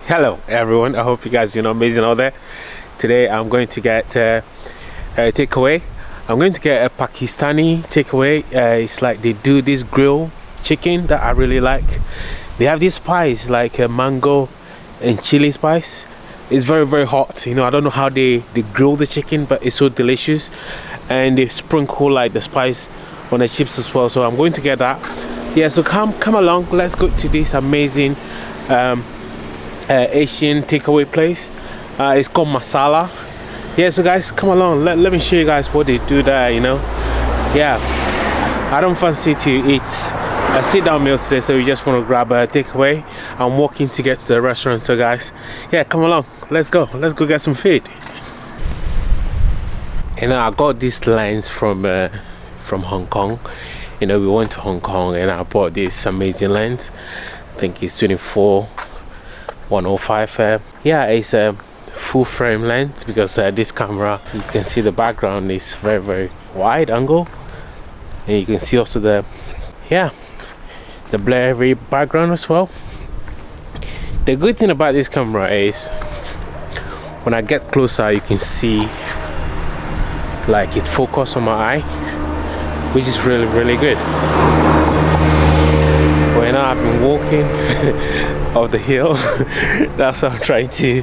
Hello everyone, I hope you guys doing amazing out there. Today I'm going to get a takeaway. I'm going to get a Pakistani takeaway. It's like they do this grilled chicken that I really like. They have this spice like a mango and chili spice. It's very hot. I don't know how they grill the chicken, but it's so delicious. And they sprinkle like the spice on the chips as well. So I'm going to get that. Yeah, so come along, let's go to this amazing Asian takeaway place. It's called Masala. Yeah, so guys, come along, let me show you guys what they do there. Yeah, I don't fancy to eat a sit-down meal today, so we just want to grab a takeaway. I'm walking to get to the restaurant. So guys, yeah, come along, let's go get some food. I got this lens from Hong Kong. We went to Hong Kong and I bought this amazing lens. I think it's 24-105. Yeah, it's a full frame lens because this camera, you can see the background is very wide angle, and you can see also the blurry background as well. The good thing about this camera is when I get closer you can see like it focus on my eye, which is really good. When I've been walking up the hill, that's what I'm trying to,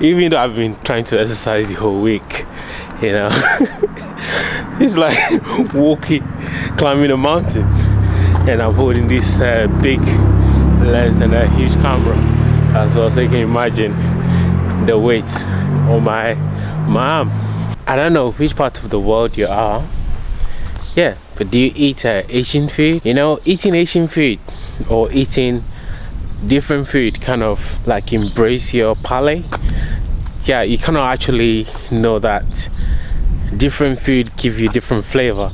even though I've been trying to exercise the whole week, it's like climbing a mountain, and I'm holding this big lens and a huge camera as well, so you can imagine the weight on my arm. I don't know which part of the world you are, yeah, but do you eat Asian food? Eating Asian food or eating different food kind of like embrace your palate. Yeah, you cannot actually know that different food give you different flavor.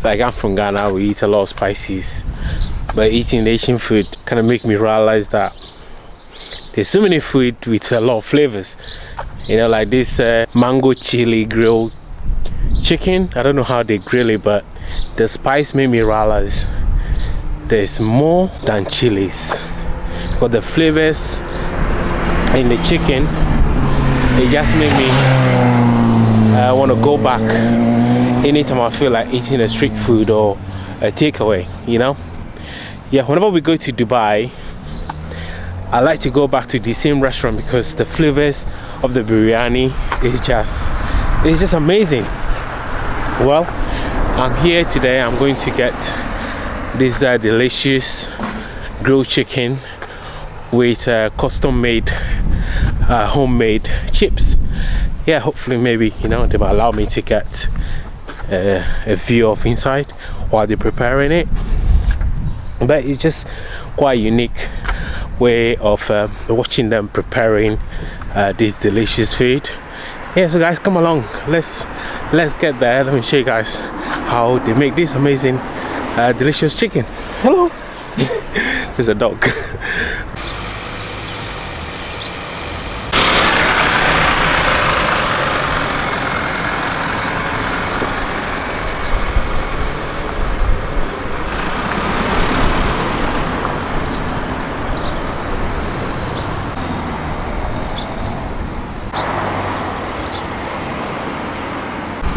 Like I'm from Ghana, we eat a lot of spices, but eating Asian food kind of make me realize that there's so many food with a lot of flavors. Like this mango chili grilled chicken. I don't know how they grill it, but the spice made me realize there's more than chilies. But the flavors in the chicken, it just made me want to go back anytime I feel like eating a street food or a takeaway. Yeah, whenever we go to Dubai, I like to go back to the same restaurant because the flavors of the biryani is just amazing. Well, I'm here today. I'm going to get this delicious grilled chicken with custom-made homemade chips. Yeah, hopefully maybe they might allow me to get a view of inside while they're preparing it. But it's just quite a unique way of watching them preparing this delicious food. Yeah, so guys, come along, let's get there. Let me show you guys how they make this amazing delicious chicken. Hello. There's a dog.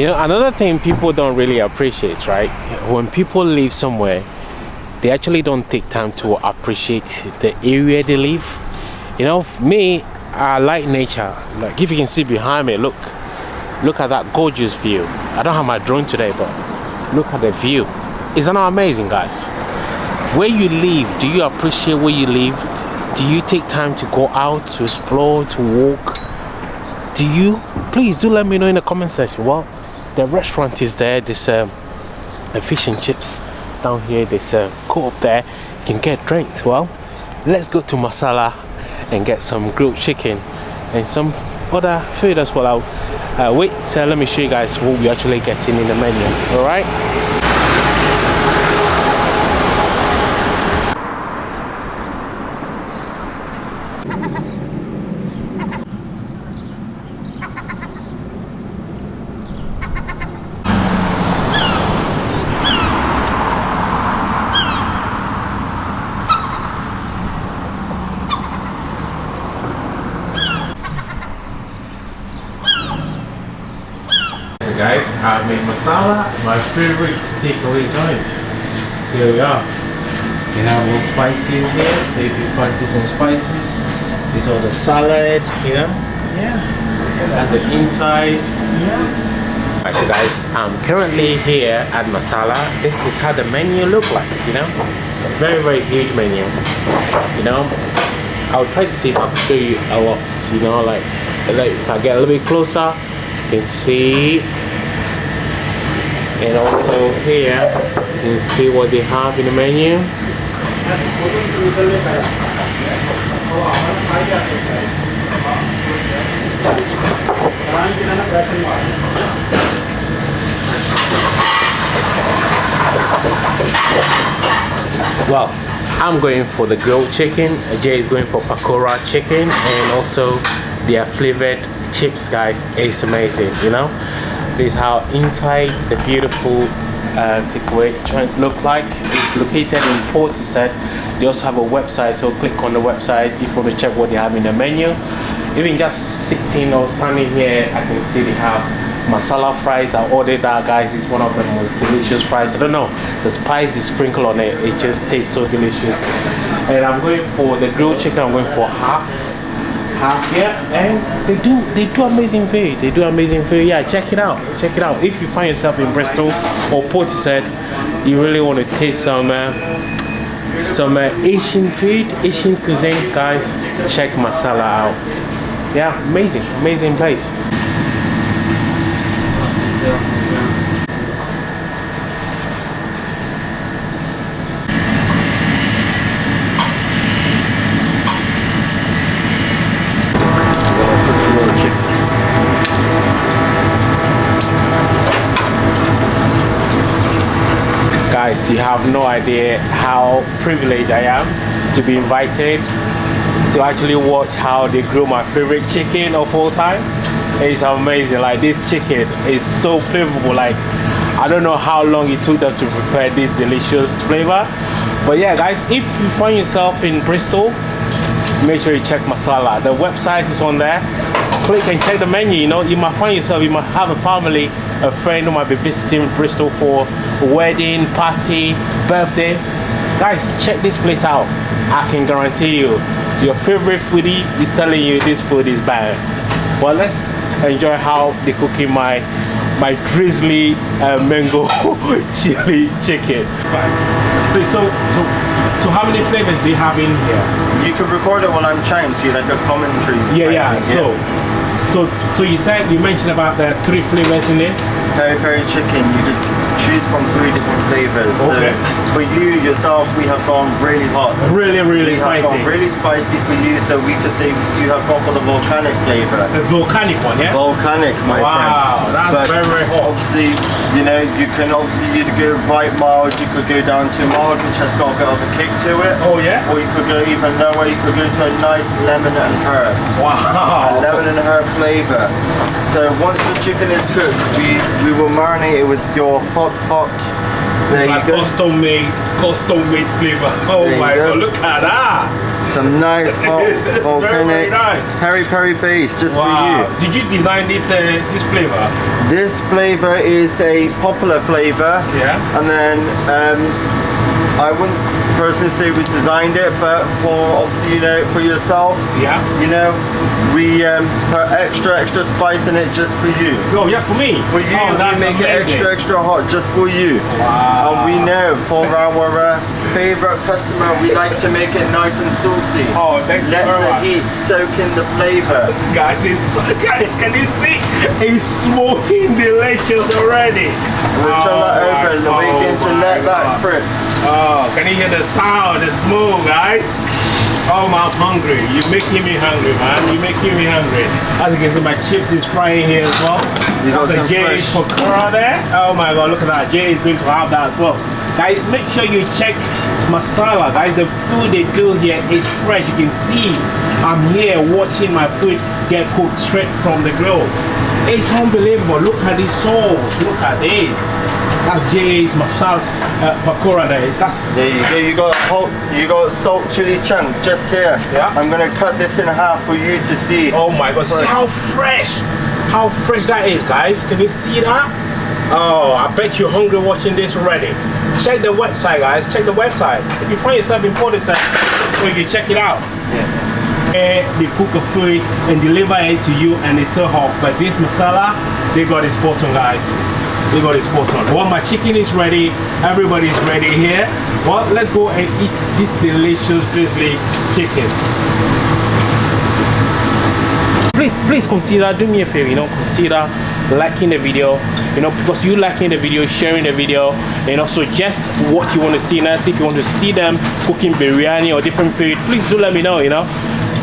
Another thing people don't really appreciate, right? When people live somewhere, they actually don't take time to appreciate the area they live. Me, I like nature. Like if you can see behind me, look at that gorgeous view. I don't have my drone today, but look at the view. Isn't that amazing, guys? Where you live, do you appreciate where you live? Do you take time to go out, to explore, to walk? Do you? Please do let me know in the comment section. Well, the restaurant is there. There's a fish and chips down here. There's a co-op there. You can get drinks. Well, let's go to Masala and get some grilled chicken and some other food as well. I'll wait, so let me show you guys what we're actually getting in the menu. All right. Guys, I made masala, my favorite takeaway joint. Here we are. We have all spices here, so if you fancy some spices, this is all the salad, you know? Yeah. That's the inside. Yeah. Alright, so guys, I'm currently here at Masala. This is how the menu look like, you know? Very, very huge menu. You know? I'll try to see if I can show you a lot, you know, like if I get a little bit closer, you can see. And also here, you can see what they have in the menu. Well, I'm going for the grilled chicken. Jay is going for Pakora chicken, and also their flavored chips, guys. It's amazing, you know. This is how inside the beautiful takeaway joint look like. It's located in Portishead. They also have a website, so click on the website if you want to check what they have in the menu. Even just sitting or standing here, I can see they have masala fries. I ordered that, guys. It's one of the most delicious fries. I don't know, the spice they sprinkle on it, it just tastes so delicious. And I'm going for the grilled chicken. I'm going for half here, and they do amazing food. They do amazing food. Yeah, check it out. Check it out. If you find yourself in Bristol or Portishead, you really want to taste some Asian food, Asian cuisine, guys, check Masala out. Yeah, amazing place. Guys, you have no idea how privileged I am to be invited to actually watch how they grill my favorite chicken of all time. It's amazing. Like, this chicken is so flavorful. Like, I don't know how long it took them to prepare this delicious flavor. But yeah, guys, if you find yourself in Bristol, make sure you check Masala. The website is on there. Click and check the menu. You know, you might find yourself, you might have a family, a friend who might be visiting Bristol for a wedding, party, birthday. Guys, check this place out. I can guarantee you, your favorite foodie is telling you this food is bad. Well, let's enjoy how they're cooking my drizzly mango chili chicken. So how many flavors do you have in here? You can record it while I'm chatting to you, like a commentary. Yeah. So you mentioned about the 3 flavors in this. Peri chicken, you could choose from 3 different flavors. Okay. So for you yourself, we have gone really hot. Really spicy. Have gone really spicy for you, so we could say you have gone for the volcanic flavor. The volcanic one, yeah? Volcanic, my friend. Wow, that's very hot. Obviously, you know, you can obviously either go right mild, you could go down to mild, which has got a bit of a kick to it. Oh yeah? Or you could go even lower, you could go to a nice lemon and herb. Wow. A lemon and herb flavor. So once the chicken is cooked, we will marinate it with your hot. It's like custom made flavor. Oh my god, look at that! Some nice hot volcanic peri base just for you. Did you design this flavor? This flavor is a popular flavor. Yeah. And then I wouldn't personally say we designed it, but for obviously, you know, for yourself. Yeah. You know, we put extra spice in it just for you. Oh, yeah, for me. For you, we make it extra hot just for you. Wow. And we know for our favorite customer, we like to make it nice and saucy. Oh, thank you very much. Let the heat soak in the flavor. Guys, can you see? It's smoking delicious already. We'll turn that over and begin to let that crisp. Oh, can you hear the sound, the smoke, guys? Oh, I'm hungry. You're making me hungry, man. You're making me hungry. As you can see, my chips is frying here as well. There's a Jay's Pakora there. Oh my god, look at that. Jay is going to have that as well. Guys, make sure you check masala, guys. The food they do here is fresh. You can see I'm here watching my food get cooked straight from the grill. It's unbelievable. Look at this sauce. Look at this. That's Jay's masala pakora there. That's there you go. You got salt chili chunk just here. Yeah. I'm gonna cut this in half for you to see. Oh my God! See how fresh that is, guys. Can you see that? Oh, I bet you're hungry watching this already. Check the website, guys. Check the website. If you find yourself in Portishead, so you can check it out. Yeah. And they cook a food and deliver it to you, and it's still hot. But this masala, they got it spot on, guys. They got it spot on. Well, my chicken is ready. Everybody's ready here. Well, let's go and eat this delicious Bristol chicken. Please consider, do me a favor, consider liking the video, because you liking the video, sharing the video, suggest what you want to see next. If you want to see them cooking biryani or different food, please do let me know.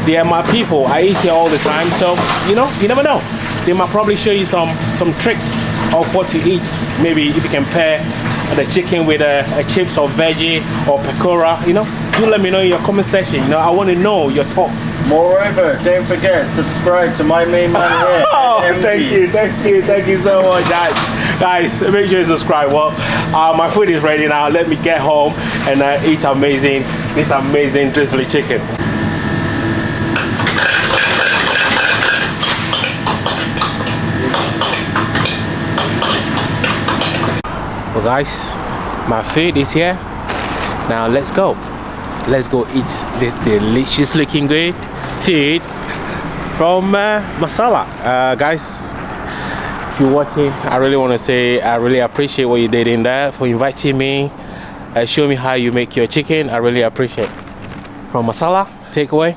They are my people. I eat here all the time, so you never know. They might probably show you some tricks of what to eat. Maybe if you can pair the chicken with a chips or veggie or pakora, do let me know in your comment section. I want to know your thoughts. Moreover, don't forget, subscribe to my main man here. Oh, thank you so much, guys. Make sure you subscribe. Well, my food is ready now. Let me get home and eat this amazing drizzly chicken. Well, guys, my food is here. Now let's go eat this delicious looking good food from masala. Guys, if you're watching, I really want to say I really appreciate what you did in there for inviting me, show me how you make your chicken. I really appreciate. From masala takeaway,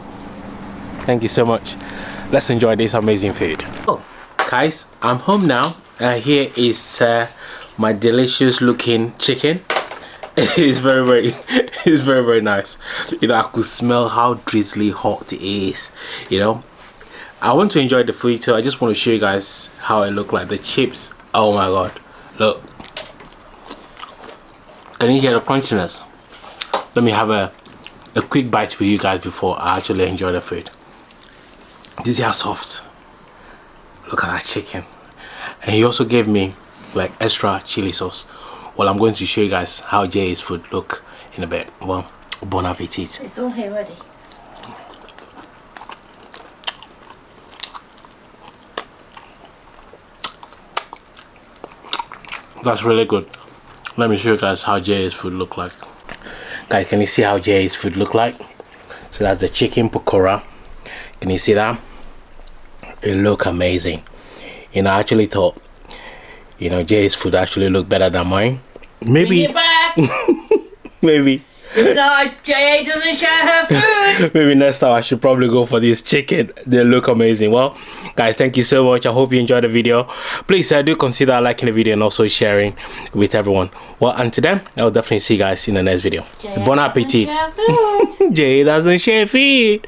thank you so much. Let's enjoy this amazing food. Oh, guys, I'm home now. Here is my delicious looking chicken. It's very nice. I could smell how drizzly hot it is. I want to enjoy the food, so I just want to show you guys how it look like. The chips, oh my God, look. Can you hear the crunchiness? Let me have a quick bite for you guys before I actually enjoy the food. This is how soft. Look at that chicken. And he also gave me like extra chili sauce. Well, I'm going to show you guys how Jay's food look in a bit. Well, bon appetit. It's all here ready. That's really good. Let me show you guys how Jay's food look like. Guys, can you see how Jay's food look like? So that's the chicken pakora. Can you see that? It look amazing. I actually thought, Jay's food actually look better than mine. Maybe. Bring it back. Maybe. If not, Jay doesn't share her food. Maybe next time I should probably go for this chicken. They look amazing. Well, guys, thank you so much. I hope you enjoyed the video. Please do consider liking the video and also sharing with everyone. Well, until then, I'll definitely see you guys in the next video. Bon appetit. Jay Jay doesn't share food.